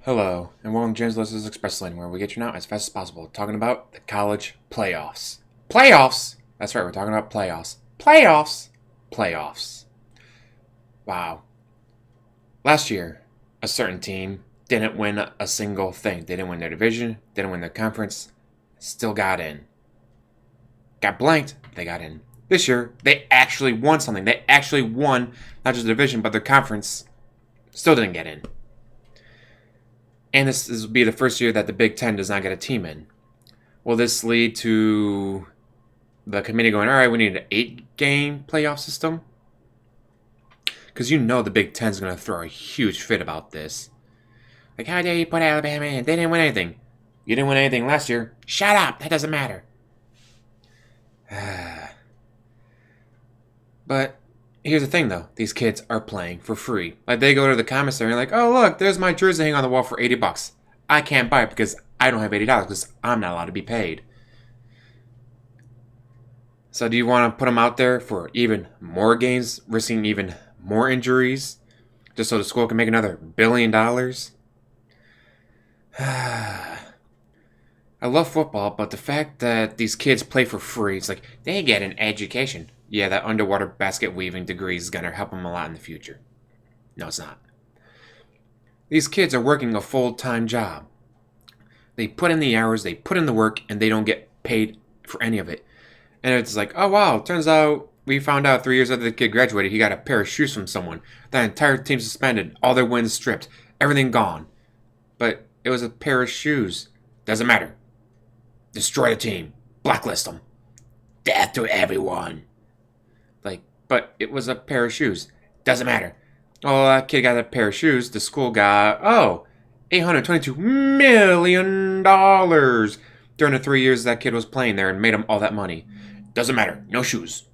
Hello, and welcome to James Lewis's Express Lane, where we get you now as fast as possible, talking about the college playoffs. Playoffs! That's right, we're talking about playoffs. Playoffs! Playoffs. Wow. Last year, a certain team didn't win a single thing. They didn't win their division, didn't win their conference, still got in. Got blanked, they got in. This year, they actually won something. They actually won not just the division, but their conference. Still didn't get in. And this will be the first year that the Big Ten does not get a team in. Will this lead to the committee going, all right, we need an 8-game playoff system? Because you know the Big Ten's going to throw a huge fit about this. Like, how dare you put Alabama in? They didn't win anything. You didn't win anything last year. Shut up. That doesn't matter. But here's the thing, though. These kids are playing for free. Like, they go to the commissary and like, oh, look, there's my jersey hanging on the wall for $80. I can't buy it because I don't have $80 because I'm not allowed to be paid. So do you want to put them out there for even more games, risking even more injuries, just so the school can make another $1 billion? I love football, but the fact that these kids play for free, it's like, they get an education. Yeah, that underwater basket weaving degree is going to help them a lot in the future. No, it's not. These kids are working a full-time job. They put in the hours, they put in the work, and they don't get paid for any of it. And it's like, oh wow, turns out we found out 3 years after the kid graduated, he got a pair of shoes from someone. That entire team suspended, all their wins stripped, everything gone. But it was a pair of shoes. Doesn't matter. Destroy the team. Blacklist them. Death to everyone. But it was a pair of shoes. Doesn't matter. Oh, that kid got a pair of shoes. The school got, $822 million during the 3 years that kid was playing there and made him all that money. Doesn't matter. No shoes.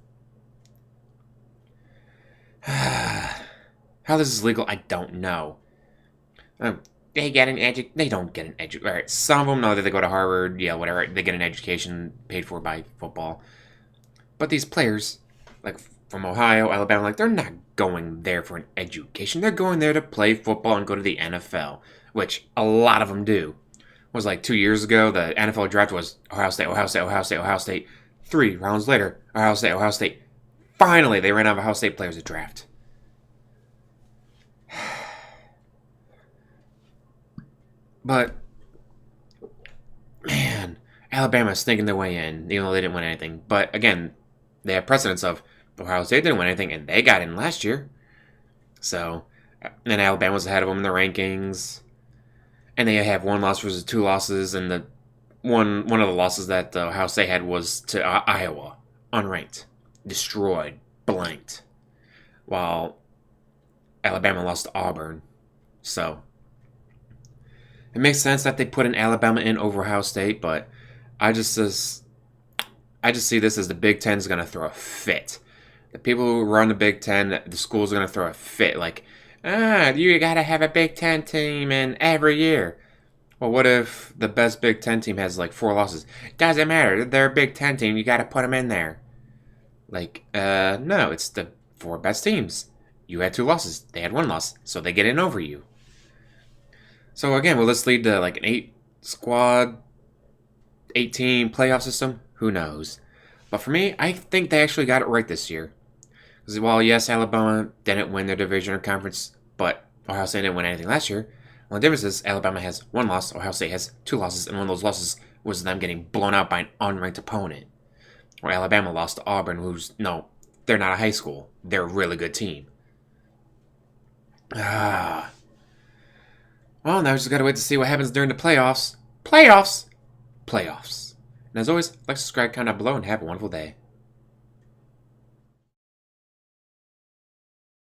How this is legal, I don't know. They don't get an education. All right, some of them know that they go to Harvard. Yeah, whatever. They get an education paid for by football. But these players, like from Ohio, Alabama, like they're not going there for an education. They're going there to play football and go to the NFL, which a lot of them do. It was like 2 years ago, the NFL draft was Ohio State, Ohio State, Ohio State, Ohio State. 3 rounds later, Ohio State, Ohio State. Finally, they ran out of Ohio State players to draft. But, man, Alabama's sneaking their way in, even though they didn't win anything. But, again, they have precedence of Ohio State didn't win anything, and they got in last year. So, and Alabama was ahead of them in the rankings. And they have 1 loss versus 2 losses, and the one of the losses that Ohio State had was to Iowa, unranked, destroyed, blanked, while Alabama lost to Auburn. So it makes sense that they put an Alabama in over Ohio State, but I just see this as the Big Ten is going to throw a fit. The people who run the Big Ten, the schools are going to throw a fit. Like, you got to have a Big Ten team in every year. Well, what if the best Big Ten team has like 4 losses? Doesn't matter. They're a Big Ten team. You got to put them in there. Like, no, it's the 4 best teams. You had 2 losses. They had 1 loss, so they get in over you. So again, will this lead to like an 8-squad, 8-team playoff system? Who knows? But for me, I think they actually got it right this year. Because while yes, Alabama didn't win their division or conference, but Ohio State didn't win anything last year. Well, the difference is Alabama has 1 loss, Ohio State has 2 losses, and one of those losses was them getting blown out by an unranked opponent. Or Alabama lost to Auburn, they're not a high school. They're a really good team. Well, now we just gotta wait to see what happens during the playoffs. Playoffs! Playoffs. And as always, like, subscribe, comment down below, and have a wonderful day.